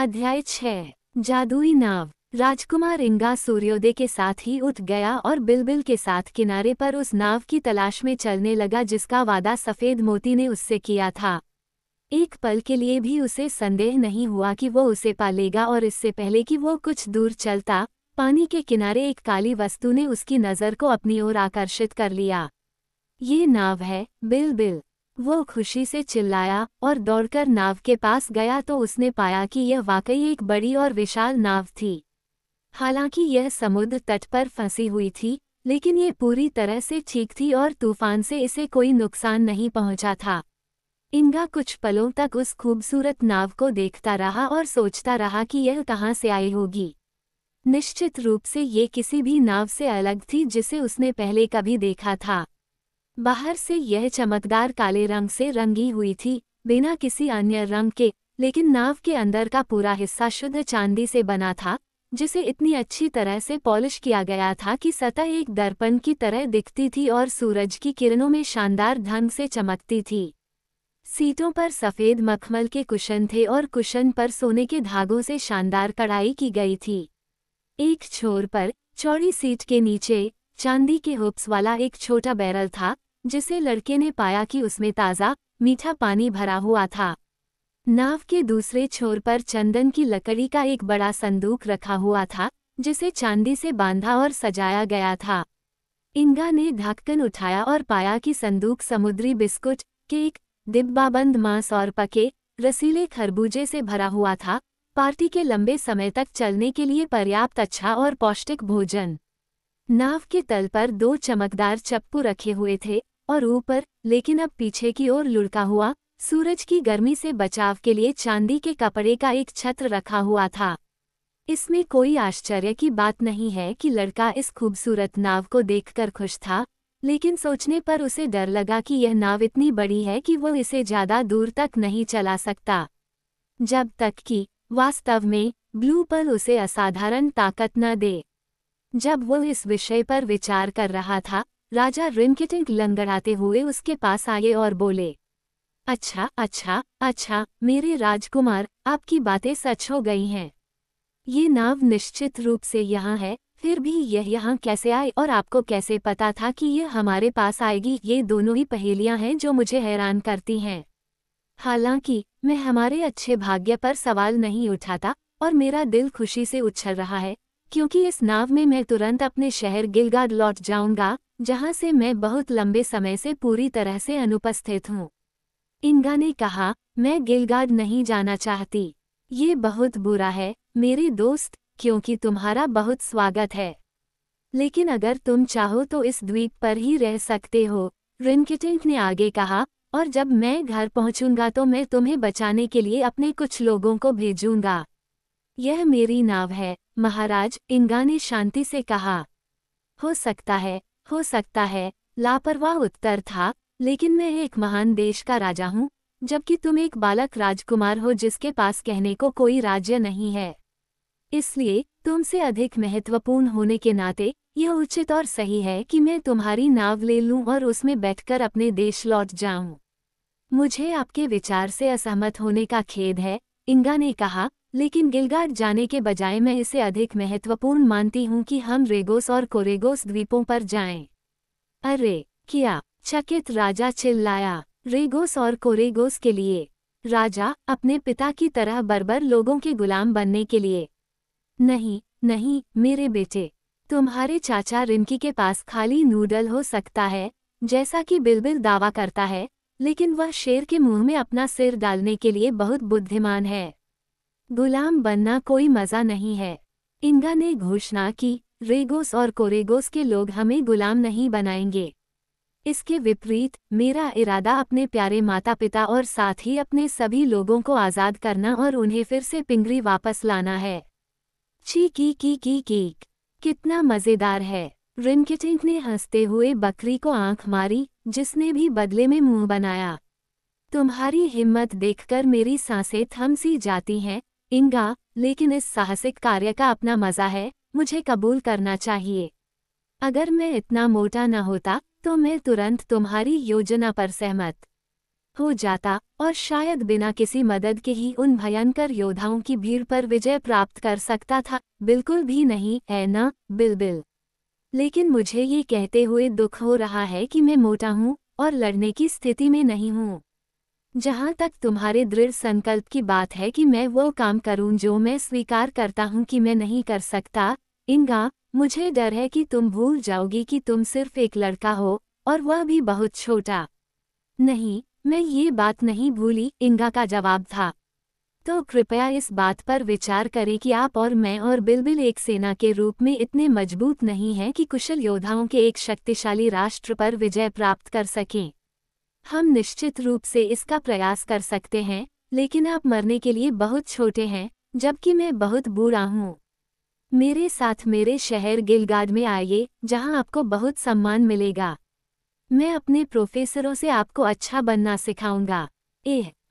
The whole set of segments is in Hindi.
अध्याय 6 जादुई नाव। राजकुमार इंगा सूर्योदय के साथ ही उठ गया और बिलबिल के साथ किनारे पर उस नाव की तलाश में चलने लगा जिसका वादा सफेद मोती ने उससे किया था। एक पल के लिए भी उसे संदेह नहीं हुआ कि वो उसे पालेगा, और इससे पहले कि वो कुछ दूर चलता, पानी के किनारे एक काली वस्तु ने उसकी नज़र को अपनी ओर आकर्षित कर लिया। ये नाव है, बिलबिल, वो खुशी से चिल्लाया और दौड़कर नाव के पास गया तो उसने पाया कि यह वाकई एक बड़ी और विशाल नाव थी। हालांकि यह समुद्र तट पर फंसी हुई थी, लेकिन ये पूरी तरह से ठीक थी और तूफान से इसे कोई नुकसान नहीं पहुंचा था। इंगा कुछ पलों तक उस खूबसूरत नाव को देखता रहा और सोचता रहा कि यह कहाँ से आई होगी। निश्चित रूप से ये किसी भी नाव से अलग थी जिसे उसने पहले कभी देखा था। बाहर से यह चमकदार काले रंग से रंगी हुई थी, बिना किसी अन्य रंग के, लेकिन नाव के अंदर का पूरा हिस्सा शुद्ध चांदी से बना था, जिसे इतनी अच्छी तरह से पॉलिश किया गया था कि सतह एक दर्पण की तरह दिखती थी और सूरज की किरणों में शानदार ढंग से चमकती थी। सीटों पर सफ़ेद मखमल के कुशन थे और कुशन पर सोने के धागों से शानदार कढ़ाई की गई थी। एक छोर पर, चौड़ी सीट के नीचे, चांदी के हुप्स वाला एक छोटा बैरल था, जिसे लड़के ने पाया कि उसमें ताज़ा, मीठा पानी भरा हुआ था। नाव के दूसरे छोर पर चंदन की लकड़ी का एक बड़ा संदूक रखा हुआ था, जिसे चांदी से बांधा और सजाया गया था। इंगा ने ढक्कन उठाया और पाया कि संदूक समुद्री बिस्कुट, केक, डिब्बाबंद मांस और पके, रसीले खरबूजे से भरा हुआ था, पार्टी के लंबे समय तक चलने के लिए पर्याप्त अच्छा और पौष्टिक भोजन। नाव के तल पर दो चमकदार चप्पू रखे हुए थे, और ऊपर, लेकिन अब पीछे की ओर लुढ़का हुआ, सूरज की गर्मी से बचाव के लिए चांदी के कपड़े का एक छत्र रखा हुआ था। इसमें कोई आश्चर्य की बात नहीं है कि लड़का इस खूबसूरत नाव को देखकर खुश था, लेकिन सोचने पर उसे डर लगा कि यह नाव इतनी बड़ी है कि वो इसे ज़्यादा दूर तक नहीं चला सकता। जब तक कि, वास्तव में, ब्लू पर्ल उसे असाधारण ताकत न दे। जब वो इस विषय पर विचार कर रहा था, राजा रिनकिटिंक लंगड़ाते हुए उसके पास आए और बोले, अच्छा अच्छा अच्छा मेरे राजकुमार, आपकी बातें सच हो गई हैं। ये नाव निश्चित रूप से यहाँ है, फिर भी यह यहाँ कैसे आई और आपको कैसे पता था कि यह हमारे पास आएगी? ये दोनों ही पहेलियाँ हैं जो मुझे हैरान करती हैं। हालांकि मैं हमारे अच्छे भाग्य पर सवाल नहीं उठाता, और मेरा दिल खुशी से उछल रहा है, क्योंकि इस नाव में मैं तुरंत अपने शहर गिलगाड लौट जाऊंगा, जहां से मैं बहुत लंबे समय से पूरी तरह से अनुपस्थित हूँ। इंगा ने कहा, मैं गिलगाड नहीं जाना चाहती। ये बहुत बुरा है, मेरे दोस्त, क्योंकि तुम्हारा बहुत स्वागत है। लेकिन अगर तुम चाहो तो इस द्वीप पर ही रह सकते हो, रिनकिटिंक ने आगे कहा, और जब मैं घर पहुंचूंगा तो मैं तुम्हें बचाने के लिए अपने कुछ लोगों को भेजूंगा। यह मेरी नाव है, महाराज, इंगा ने शांति से कहा। हो सकता है, लापरवाह उत्तर था, लेकिन मैं एक महान देश का राजा हूँ, जबकि तुम एक बालक राजकुमार हो जिसके पास कहने को कोई राज्य नहीं है। इसलिए, तुमसे अधिक महत्वपूर्ण होने के नाते, यह उचित और सही है कि मैं तुम्हारी नाव ले लूं और उसमें बैठकर अपने देश लौट जाऊं। मुझे आपके विचार से असहमत होने का खेद है, इंगा ने कहा, लेकिन गिलगाड जाने के बजाय मैं इसे अधिक महत्वपूर्ण मानती हूँ कि हम रेगोस और कोरेगोस द्वीपों पर जाएं। अरे, क्या? चकित राजा चिल्लाया। रेगोस और कोरेगोस के लिए? राजा, अपने पिता की तरह बर्बर लोगों के गुलाम बनने के लिए? नहीं, नहीं, मेरे बेटे। तुम्हारे चाचा रिनकी के पास खाली नूडल हो सकता है, जैसा कि बिलबिल दावा करता है, लेकिन वह शेर के मुंह में अपना सिर डालने के लिए बहुत बुद्धिमान है। गुलाम बनना कोई मज़ा नहीं है। इंगा ने घोषणा की, रेगोस और कोरेगोस के लोग हमें गुलाम नहीं बनाएंगे। इसके विपरीत, मेरा इरादा अपने प्यारे माता पिता और साथ ही अपने सभी लोगों को आज़ाद करना और उन्हें फिर से पिंगरी वापस लाना है। ची की, कितना मज़ेदार है। रिनकिटिंक ने हंसते हुए बकरी को आंख मारी, जिसने भी बदले में मुंह बनाया। तुम्हारी हिम्मत देखकर मेरी सांसें थम सी जाती हैं, इंगा, लेकिन इस साहसिक कार्य का अपना मज़ा है, मुझे कबूल करना चाहिए। अगर मैं इतना मोटा न होता, तो मैं तुरंत तुम्हारी योजना पर सहमत हो जाता और शायद बिना किसी मदद के ही उन भयंकर योद्धाओं की भीड़ पर विजय प्राप्त कर सकता था। बिल्कुल भी नहीं, है ना बिल्बिल? लेकिन मुझे ये कहते हुए दुख हो रहा है कि मैं मोटा हूँ और लड़ने की स्थिति में नहीं हूँ। जहाँ तक तुम्हारे दृढ़ संकल्प की बात है कि मैं वो काम करूँ जो मैं स्वीकार करता हूँ कि मैं नहीं कर सकता, इंगा, मुझे डर है कि तुम भूल जाओगी कि तुम सिर्फ एक लड़का हो, और वह भी बहुत छोटा। नहीं, मैं ये बात नहीं भूली, इंगा का जवाब था। तो कृपया इस बात पर विचार करें कि आप और मैं और बिल्बिल एक सेना के रूप में इतने मजबूत नहीं हैं कि कुशल योद्धाओं के एक शक्तिशाली राष्ट्र पर विजय प्राप्त कर सकें। हम निश्चित रूप से इसका प्रयास कर सकते हैं, लेकिन आप मरने के लिए बहुत छोटे हैं, जबकि मैं बहुत बूढ़ा हूँ। मेरे साथ मेरे शहर गिलगाड में आइए, जहाँ आपको बहुत सम्मान मिलेगा। मैं अपने प्रोफेसरों से आपको अच्छा बनना सिखाऊंगा।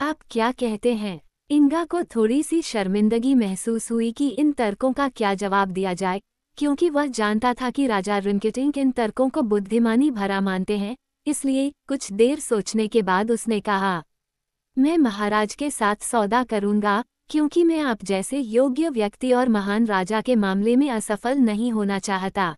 आप क्या कहते हैं? इंगा को थोड़ी सी शर्मिंदगी महसूस हुई कि इन तर्कों का क्या जवाब दिया जाए, क्योंकि वह जानता था कि राजा रिंकिटिंक इन तर्कों को बुद्धिमानी भरा मानते हैं। इसलिए कुछ देर सोचने के बाद उसने कहा, मैं महाराज के साथ सौदा करूंगा, क्योंकि मैं आप जैसे योग्य व्यक्ति और महान राजा के मामले में असफल नहीं होना चाहता।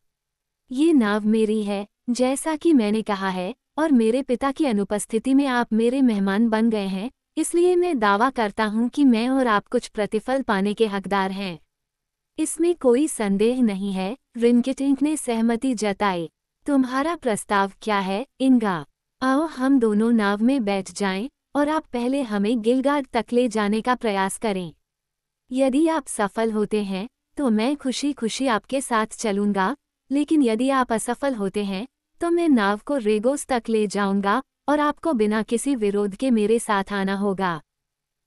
ये नाव मेरी है, जैसा कि मैंने कहा है, और मेरे पिता की अनुपस्थिति में आप मेरे मेहमान बन गए हैं, इसलिए मैं दावा करता हूँ कि मैं और आप कुछ प्रतिफल पाने के हकदार हैं। इसमें कोई संदेह नहीं है, रिंकिटिंक ने सहमति जताई। तुम्हारा प्रस्ताव क्या है, इंगा? आओ हम दोनों नाव में बैठ जाएं, और आप पहले हमें गिलगाड तक ले जाने का प्रयास करें। यदि आप सफल होते हैं, तो मैं खुशी खुशी आपके साथ चलूंगा, लेकिन यदि आप असफल होते हैं, तो मैं नाव को रेगोस तक ले जाऊंगा, और आपको बिना किसी विरोध के मेरे साथ आना होगा।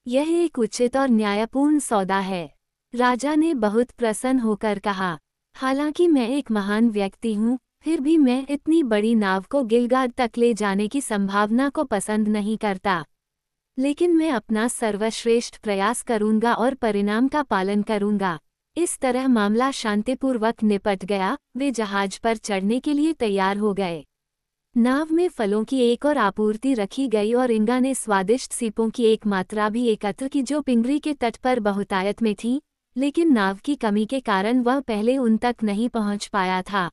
यह एक उचित और न्यायपूर्ण सौदा है, राजा ने बहुत प्रसन्न होकर कहा। हालांकि मैं एक महान व्यक्ति हूँ, फिर भी मैं इतनी बड़ी नाव को गिलगाड तक ले जाने की संभावना को पसंद नहीं करता। लेकिन मैं अपना सर्वश्रेष्ठ प्रयास करूंगा और परिणाम का पालन करूंगा। इस तरह मामला शांतिपूर्वक निपट गया। वे जहाज पर चढ़ने के लिए तैयार हो गए। नाव में फलों की एक और आपूर्ति रखी गई और इंगा ने स्वादिष्ट सीपों की एक मात्रा भी एकत्र की जो पिंगरी के तट पर बहुतायत में थी, लेकिन नाव की कमी के कारण वह पहले उन तक नहीं पहुंच पाया था।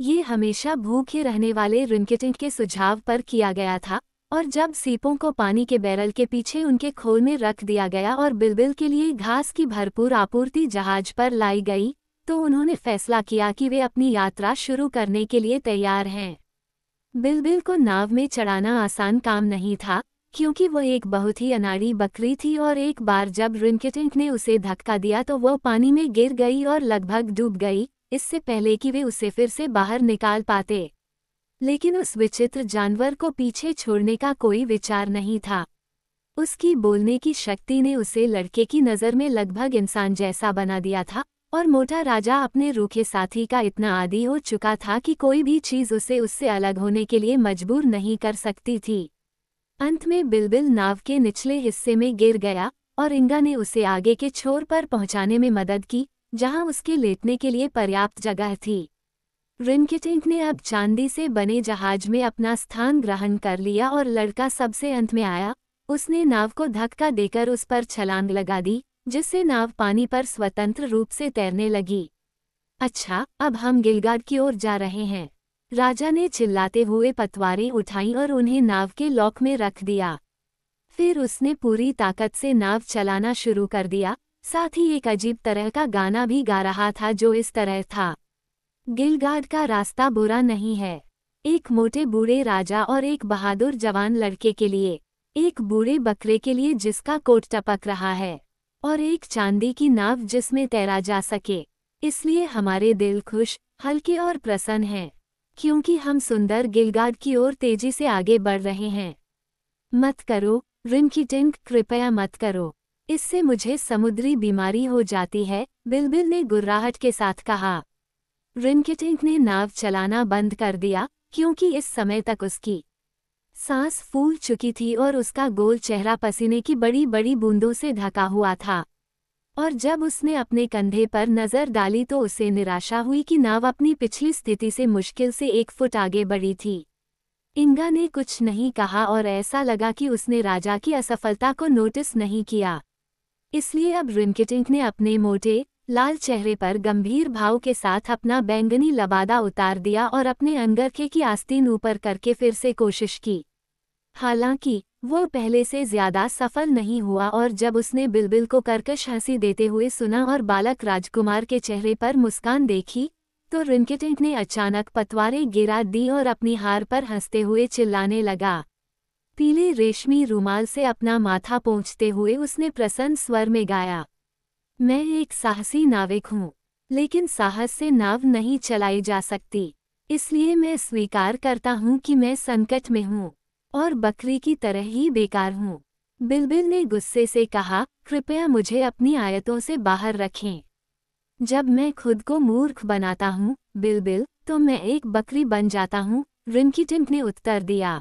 ये हमेशा भूखे रहने वाले रिंकिटिंक के सुझाव पर किया गया था, और जब सीपों को पानी के बैरल के पीछे उनके खोल में रख दिया गया और बिल्बिल के लिए घास की भरपूर आपूर्ति जहाज पर लाई गई, तो उन्होंने फैसला किया कि वे अपनी यात्रा शुरू करने के लिए तैयार हैं। बिल्बिल को नाव में चढ़ाना आसान काम नहीं था, क्योंकि वह एक बहुत ही अनाड़ी बकरी थी और एक बार जब रिंकिटिंक ने उसे धक्का दिया तो वह पानी में गिर गई और लगभग डूब गई, इससे पहले कि वे उसे फिर से बाहर निकाल पाते। लेकिन उस विचित्र जानवर को पीछे छोड़ने का कोई विचार नहीं था। उसकी बोलने की शक्ति ने उसे लड़के की नज़र में लगभग इंसान जैसा बना दिया था, और मोटा राजा अपने रूखे साथी का इतना आदी हो चुका था कि कोई भी चीज़ उसे उससे अलग होने के लिए मजबूर नहीं कर सकती थी। अंत में बिल्बिल नाव के निचले हिस्से में गिर गया, और इंगा ने उसे आगे के छोर पर पहुंचाने में मदद की, जहां उसके लेटने के लिए पर्याप्त जगह थी। रिंकिटिंक ने अब चांदी से बने जहाज में अपना स्थान ग्रहण कर लिया और लड़का सबसे अंत में आया। उसने नाव को धक्का देकर उस पर छलांग लगा दी, जिससे नाव पानी पर स्वतंत्र रूप से तैरने लगी। अच्छा, अब हम गिलगाड की ओर जा रहे हैं, राजा ने चिल्लाते हुए पतवारें उठाई और उन्हें नाव के लॉक में रख दिया। फिर उसने पूरी ताकत से नाव चलाना शुरू कर दिया, साथ ही एक अजीब तरह का गाना भी गा रहा था जो इस तरह था, गिलगाड का रास्ता बुरा नहीं है, एक मोटे बूढ़े राजा और एक बहादुर जवान लड़के के लिए, एक बूढ़े बकरे के लिए जिसका कोट टपक रहा है, और एक चांदी की नाव जिसमें तैरा जा सके। इसलिए हमारे दिल खुश, हल्के और प्रसन्न हैं, क्योंकि हम सुंदर गिलगाड की ओर तेजी से आगे बढ़ रहे हैं। मत करो रिंकिटिंक, कृपया मत करो, इससे मुझे समुद्री बीमारी हो जाती है, बिल्बिल ने गुर्राहट के साथ कहा। रिंकिटिंक ने नाव चलाना बंद कर दिया, क्योंकि इस समय तक उसकी सांस फूल चुकी थी और उसका गोल चेहरा पसीने की बड़ी बड़ी बूंदों से ढका हुआ था। और जब उसने अपने कंधे पर नज़र डाली तो उसे निराशा हुई कि नाव अपनी पिछली स्थिति से मुश्किल से 1 फुट आगे बढ़ी थी। इंगा ने कुछ नहीं कहा और ऐसा लगा कि उसने राजा की असफलता को नोटिस नहीं किया। इसलिए अब रिंकिटिंक ने अपने मोटे, लाल चेहरे पर गंभीर भाव के साथ अपना बैंगनी लबादा उतार दिया और अपने अंगरखे की आस्तीन ऊपर करके फिर से कोशिश की। हालांकि वो पहले से ज्यादा सफल नहीं हुआ और जब उसने बिलबिल को कर्कश हंसी देते हुए सुना और बालक राजकुमार के चेहरे पर मुस्कान देखी, तो रिंकिटिंक ने अचानक पतवारें गिरा दी और अपनी हार पर हंसते हुए चिल्लाने लगा। पीले रेशमी रुमाल से अपना माथा पोंछते हुए उसने प्रसन्न स्वर में गाया, मैं एक साहसी नाविक हूँ, लेकिन साहस से नाव नहीं चलाई जा सकती। इसलिए मैं स्वीकार करता हूँ कि मैं संकट में हूँ और बकरी की तरह ही बेकार हूँ। बिलबिल ने गुस्से से कहा, कृपया मुझे अपनी आयतों से बाहर रखें। जब मैं खुद को मूर्ख बनाता हूँ बिलबिल, तो मैं एक बकरी बन जाता हूँ, रिंकिटिंक ने उत्तर दिया।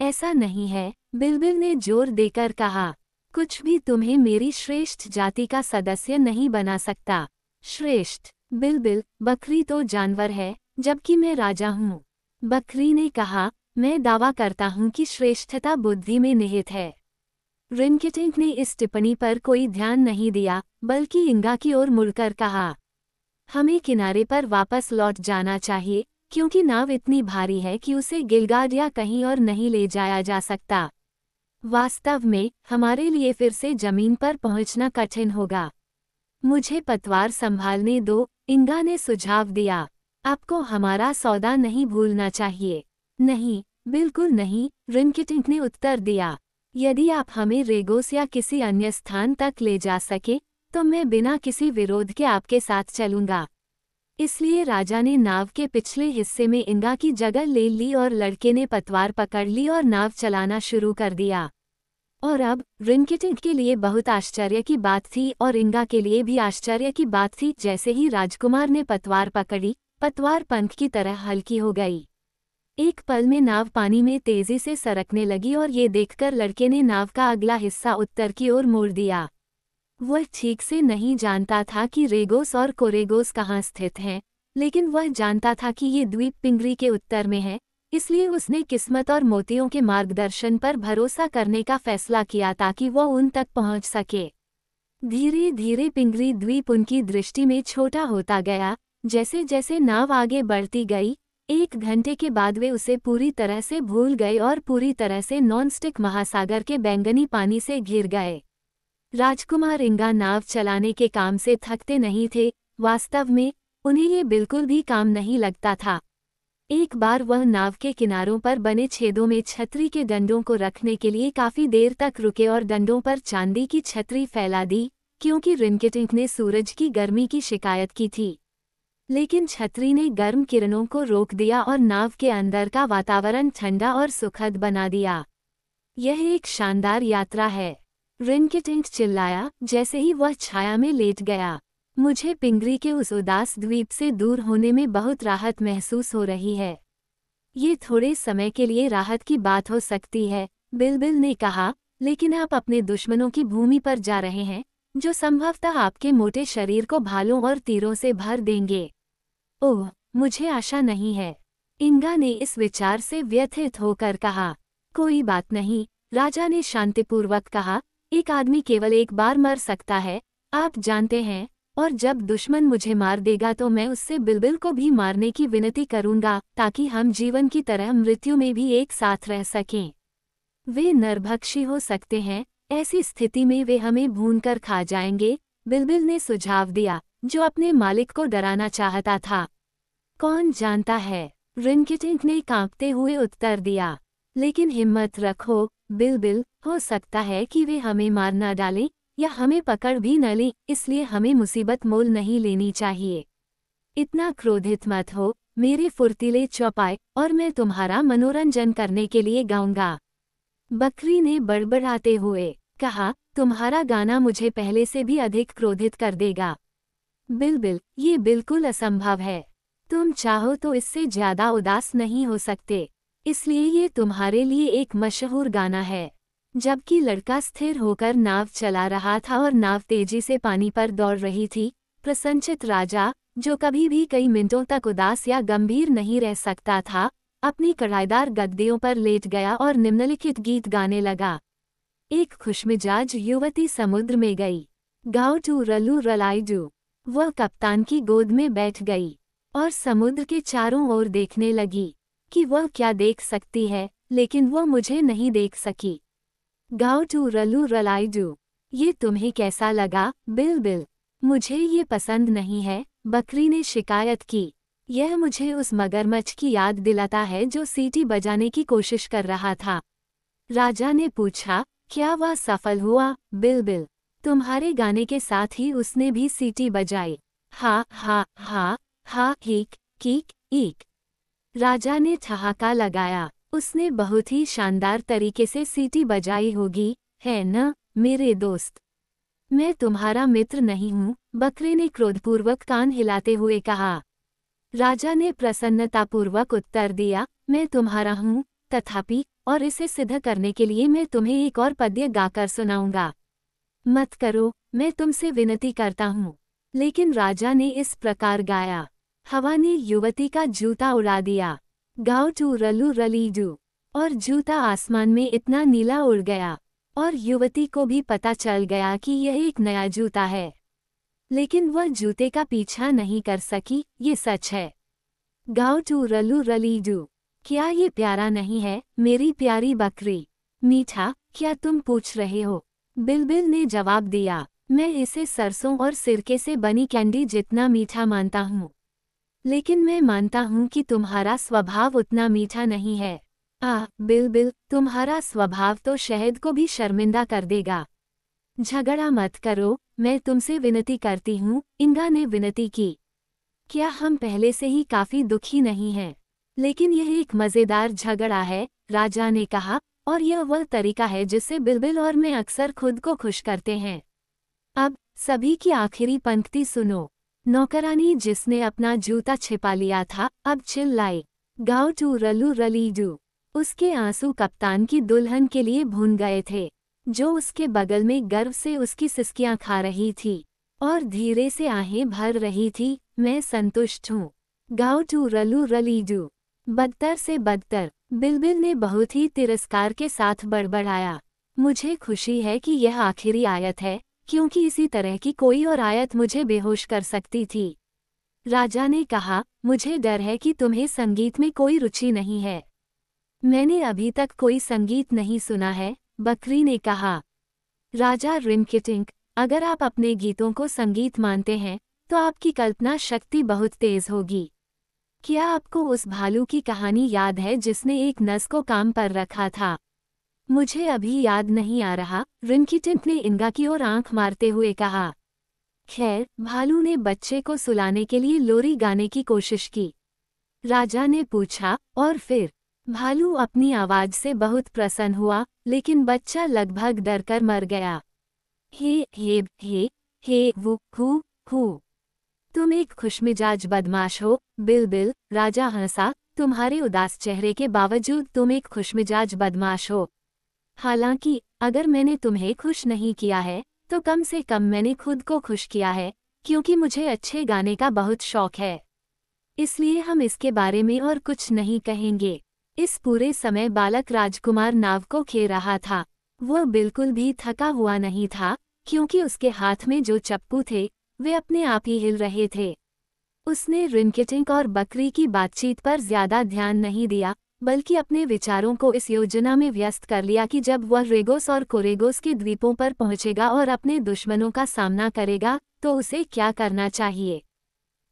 ऐसा नहीं है, बिलबिल ने जोर देकर कहा, कुछ भी तुम्हें मेरी श्रेष्ठ जाति का सदस्य नहीं बना सकता। श्रेष्ठ? बिलबिल, बकरी तो जानवर है, जबकि मैं राजा हूँ। बकरी ने कहा, मैं दावा करता हूँ कि श्रेष्ठता बुद्धि में निहित है। रिंकिटिंक ने इस टिप्पणी पर कोई ध्यान नहीं दिया, बल्कि इंगा की ओर मुड़कर कहा, हमें किनारे पर वापस लौट जाना चाहिए, क्योंकि नाव इतनी भारी है कि उसे गिलगाड या कहीं और नहीं ले जाया जा सकता। वास्तव में हमारे लिए फिर से जमीन पर पहुंचना कठिन होगा। मुझे पतवार संभालने दो, इंगा ने सुझाव दिया। आपको हमारा सौदा नहीं भूलना चाहिए। नहीं, बिल्कुल नहीं, रिंकिटिंक ने उत्तर दिया। यदि आप हमें रेगोस या किसी अन्य स्थान तक ले जा सके, तो मैं बिना किसी विरोध के आपके साथ चलूंगा। इसलिए राजा ने नाव के पिछले हिस्से में इंगा की जगह ले ली और लड़के ने पतवार पकड़ ली और नाव चलाना शुरू कर दिया। और अब रिंकिटिंक के लिए बहुत आश्चर्य की बात थी और इंगा के लिए भी आश्चर्य की बात थी, जैसे ही राजकुमार ने पतवार पकड़ी, पतवार पंख की तरह हल्की हो गई। एक पल में नाव पानी में तेजी से सरकने लगी और ये देखकर लड़के ने नाव का अगला हिस्सा उत्तर की ओर मोड़ दिया। वह ठीक से नहीं जानता था कि रेगोस और कोरेगोस कहाँ स्थित हैं, लेकिन वह जानता था कि ये द्वीप पिंगरी के उत्तर में है, इसलिए उसने किस्मत और मोतियों के मार्गदर्शन पर भरोसा करने का फैसला किया ताकि वह उन तक पहुंच सके। धीरे धीरे पिंगरी द्वीप उनकी दृष्टि में छोटा होता गया। जैसे जैसे नाव आगे बढ़ती गई, 1 घंटे के बाद वे उसे पूरी तरह से भूल गए और पूरी तरह से नॉनस्टिक महासागर के बैंगनी पानी से घिर गए। राजकुमार इंगा नाव चलाने के काम से थकते नहीं थे, वास्तव में उन्हें ये बिल्कुल भी काम नहीं लगता था। एक बार वह नाव के किनारों पर बने छेदों में छतरी के डंडों को रखने के लिए काफी देर तक रुके और डंडों पर चांदी की छतरी फैला दी, क्योंकि रिंकिटिंक ने सूरज की गर्मी की शिकायत की थी। लेकिन छतरी ने गर्म किरणों को रोक दिया और नाव के अंदर का वातावरण ठंडा और सुखद बना दिया। यह एक शानदार यात्रा है, रिंकिटिंक चिल्लाया जैसे ही वह छाया में लेट गया। मुझे पिंगरी के उस उदास द्वीप से दूर होने में बहुत राहत महसूस हो रही है। ये थोड़े समय के लिए राहत की बात हो सकती है, बिलबिल ने कहा, लेकिन आप अपने दुश्मनों की भूमि पर जा रहे हैं, जो संभवतः आपके मोटे शरीर को भालों और तीरों से भर देंगे। ओह, मुझे आशा नहीं है, इंगा ने इस विचार से व्यथित होकर कहा। कोई बात नहीं, राजा ने शांतिपूर्वक कहा, एक आदमी केवल एक बार मर सकता है, आप जानते हैं, और जब दुश्मन मुझे मार देगा तो मैं उससे बिलबिल को भी मारने की विनती करूंगा, ताकि हम जीवन की तरह मृत्यु में भी एक साथ रह सकें। वे नरभक्षी हो सकते हैं, ऐसी स्थिति में वे हमें भूनकर खा जाएंगे, बिलबिल ने सुझाव दिया, जो अपने मालिक को डराना चाहता था। कौन जानता है, रिंकिटिंक ने कांपते हुए उत्तर दिया। लेकिन हिम्मत रखो बिलबिल, हो सकता है कि वे हमें मार न डालें या हमें पकड़ भी न लें, इसलिए हमें मुसीबत मोल नहीं लेनी चाहिए। इतना क्रोधित मत हो मेरे फुर्तीले चौपाए, और मैं तुम्हारा मनोरंजन करने के लिए गाऊंगा। बकरी ने बड़बड़ाते हुए कहा, तुम्हारा गाना मुझे पहले से भी अधिक क्रोधित कर देगा। बिलबिल, ये बिल्कुल असंभव है, तुम चाहो तो इससे ज्यादा उदास नहीं हो सकते, इसलिए ये तुम्हारे लिए एक मशहूर गाना है। जबकि लड़का स्थिर होकर नाव चला रहा था और नाव तेजी से पानी पर दौड़ रही थी, प्रसन्नचित्त राजा, जो कभी भी कई मिनटों तक उदास या गंभीर नहीं रह सकता था, अपनी कड़ाईदार गद्दियों पर लेट गया और निम्नलिखित गीत गाने लगा। एक खुशमिजाज युवती समुद्र में गई। गाओ टू रलू रलाइडू। वह कप्तान की गोद में बैठ गई और समुद्र के चारों ओर देखने लगी कि वह क्या देख सकती है, लेकिन वह मुझे नहीं देख सकी। गाओ टू रलू रलाइडू। ये तुम्हें कैसा लगा, बिल? मुझे ये पसंद नहीं है, बकरी ने शिकायत की। यह मुझे उस मगरमच्छ की याद दिलाता है जो सीटी बजाने की कोशिश कर रहा था। राजा ने पूछा, क्या वह सफल हुआ, बिल? तुम्हारे गाने के साथ ही उसने भी सीटी बजाई। हा हा हा हा, हीक कीक ईक। राजा ने ठहाका लगाया। उसने बहुत ही शानदार तरीके से सीटी बजाई होगी, है न, मेरे दोस्त? मैं तुम्हारा मित्र नहीं हूँ, बकरे ने क्रोधपूर्वक कान हिलाते हुए कहा। राजा ने प्रसन्नतापूर्वक उत्तर दिया, मैं तुम्हारा हूँ, तथापि, और इसे सिद्ध करने के लिए मैं तुम्हें एक और पद्य गाकर सुनाऊंगा। मत करो, मैं तुमसे विनती करता हूँ। लेकिन राजा ने इस प्रकार गाया। हवा ने युवती का जूता उड़ा दिया। गाओ टू रलू रलीडू। और जूता आसमान में इतना नीला उड़ गया और युवती को भी पता चल गया कि यह एक नया जूता है। लेकिन वह जूते का पीछा नहीं कर सकी, ये सच है। गाओ टू रलू रलीडू। क्या ये प्यारा नहीं है, मेरी प्यारी बकरी? मीठा, क्या तुम पूछ रहे हो? बिल ने जवाब दिया, मैं इसे सरसों और सिरके से बनी कैंडी जितना मीठा मानता हूँ। लेकिन मैं मानता हूँ कि तुम्हारा स्वभाव उतना मीठा नहीं है। बिल, तुम्हारा स्वभाव तो शहद को भी शर्मिंदा कर देगा। झगड़ा मत करो, मैं तुमसे विनती करती हूँ, इंगा ने विनती की। क्या हम पहले से ही काफी दुखी नहीं हैं? लेकिन यह एक मजेदार झगड़ा है, राजा ने कहा, और यह वह तरीका है जिससे बिल और मैं अक्सर खुद को खुश करते हैं। अब सभी की आखिरी पंक्ति सुनो। नौकरानी जिसने अपना जूता छिपा लिया था, अब चिल्लाई, गाओ टू रलू रलीडू। उसके आंसू कप्तान की दुल्हन के लिए भून गए थे, जो उसके बगल में गर्व से उसकी सिसकियां खा रही थी और धीरे से आहें भर रही थी। मैं संतुष्ट हूँ। गाओ टू रलू रलीडू। बदतर से बदतर, बिल ने बहुत ही तिरस्कार के साथ बड़बड़ाया। मुझे खुशी है कि यह आखिरी आयत है, क्योंकि इसी तरह की कोई और आयत मुझे बेहोश कर सकती थी। राजा ने कहा, मुझे डर है कि तुम्हें संगीत में कोई रुचि नहीं है। मैंने अभी तक कोई संगीत नहीं सुना है, बकरी ने कहा। राजा रिनकिटिंक, अगर आप अपने गीतों को संगीत मानते हैं, तो आपकी कल्पना शक्ति बहुत तेज होगी। क्या आपको उस भालू की कहानी याद है जिसने एक नस को काम पर रखा था? मुझे अभी याद नहीं आ रहा, रिनकिटिंक ने इंगा की ओर आंख मारते हुए कहा। खैर, भालू ने बच्चे को सुलाने के लिए लोरी गाने की कोशिश की। राजा ने पूछा, और फिर? भालू अपनी आवाज से बहुत प्रसन्न हुआ, लेकिन बच्चा लगभग डरकर मर गया। हे वो हू। तुम एक खुशमिजाज बदमाश हो, बिल, राजा हंसा, तुम्हारे उदास चेहरे के बावजूद तुम एक खुशमिजाज बदमाश हो। हालांकि, अगर मैंने तुम्हें खुश नहीं किया है, तो कम से कम मैंने खुद को खुश किया है, क्योंकि मुझे अच्छे गाने का बहुत शौक है। इसलिए हम इसके बारे में और कुछ नहीं कहेंगे। इस पूरे समय बालक राजकुमार नाव को खे रहा था। वह बिल्कुल भी थका हुआ नहीं था, क्योंकि उसके हाथ में जो चप्पू थे, वे अपने आप ही हिल रहे थे। उसने रिनकिटिंक और बकरी की बातचीत पर ज्यादा ध्यान नहीं दिया, बल्कि अपने विचारों को इस योजना में व्यस्त कर लिया कि जब वह रेगोस और कोरेगोस के द्वीपों पर पहुंचेगा और अपने दुश्मनों का सामना करेगा, तो उसे क्या करना चाहिए।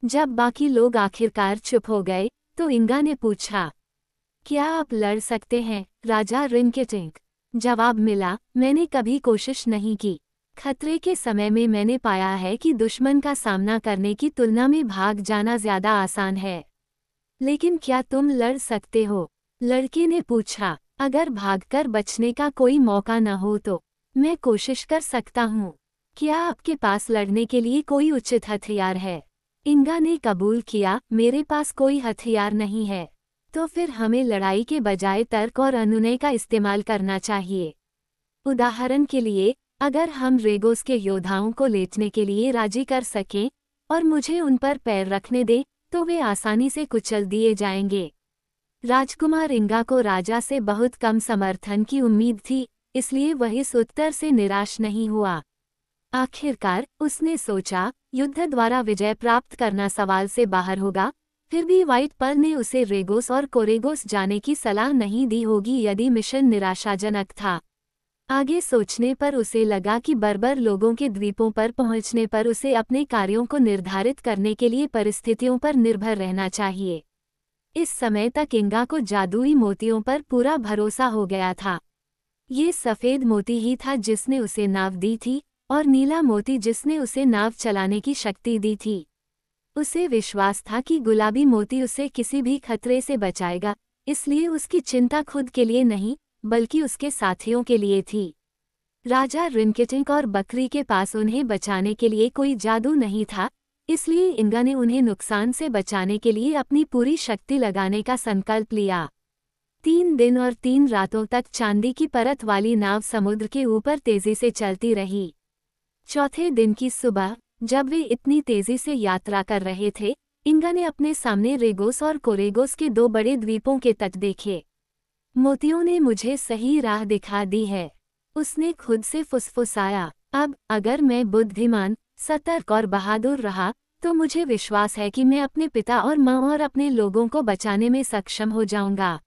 जब बाकी लोग आखिरकार चुप हो गए, तो इंगा ने पूछा, क्या आप लड़ सकते हैं, राजा रिनकिटिंक? जवाब मिला, मैंने कभी कोशिश नहीं की। खतरे के समय में मैंने पाया है कि दुश्मन का सामना करने की तुलना में भाग जाना ज्यादा आसान है। लेकिन क्या तुम लड़ सकते हो? लड़के ने पूछा। अगर भागकर बचने का कोई मौका न हो तो मैं कोशिश कर सकता हूँ। क्या आपके पास लड़ने के लिए कोई उचित हथियार है? इंगा ने कबूल किया, मेरे पास कोई हथियार नहीं है। तो फिर हमें लड़ाई के बजाय तर्क और अनुनय का इस्तेमाल करना चाहिए। उदाहरण के लिए, अगर हम रेगोस के योद्धाओं को लेटने के लिए राजी कर सकें और मुझे उन पर पैर रखने दें, तो वे आसानी से कुचल दिए जाएंगे। राजकुमार इंगा को राजा से बहुत कम समर्थन की उम्मीद थी, इसलिए वह इस उत्तर से निराश नहीं हुआ। आखिरकार उसने सोचा, युद्ध द्वारा विजय प्राप्त करना सवाल से बाहर होगा। फिर भी व्हाइट पर्ल ने उसे रेगोस और कोरेगोस जाने की सलाह नहीं दी होगी यदि मिशन निराशाजनक था। आगे सोचने पर उसे लगा कि बर्बर लोगों के द्वीपों पर पहुंचने पर उसे अपने कार्यों को निर्धारित करने के लिए परिस्थितियों पर निर्भर रहना चाहिए। इस समय तक इंगा को जादुई मोतियों पर पूरा भरोसा हो गया था। ये सफ़ेद मोती ही था जिसने उसे नाव दी थी, और नीला मोती जिसने उसे नाव चलाने की शक्ति दी थी। उसे विश्वास था कि गुलाबी मोती उसे किसी भी खतरे से बचाएगा, इसलिए उसकी चिंता खुद के लिए नहीं, बल्कि उसके साथियों के लिए थी। राजा रिनकिटिंक और बकरी के पास उन्हें बचाने के लिए कोई जादू नहीं था, इसलिए इंगा ने उन्हें नुकसान से बचाने के लिए अपनी पूरी शक्ति लगाने का संकल्प लिया। 3 दिन और 3 रातों तक चांदी की परत वाली नाव समुद्र के ऊपर तेजी से चलती रही। चौथे दिन की सुबह, जब वे इतनी तेजी से यात्रा कर रहे थे, इंगा ने अपने सामने रेगोस और कोरेगोस के 2 बड़े द्वीपों के तट देखे। मोतियों ने मुझे सही राह दिखा दी है, उसने खुद से फुसफुसाया। अब अगर मैं बुद्धिमान, सतर्क और बहादुर रहा, तो मुझे विश्वास है कि मैं अपने पिता और माँ और अपने लोगों को बचाने में सक्षम हो जाऊंगा।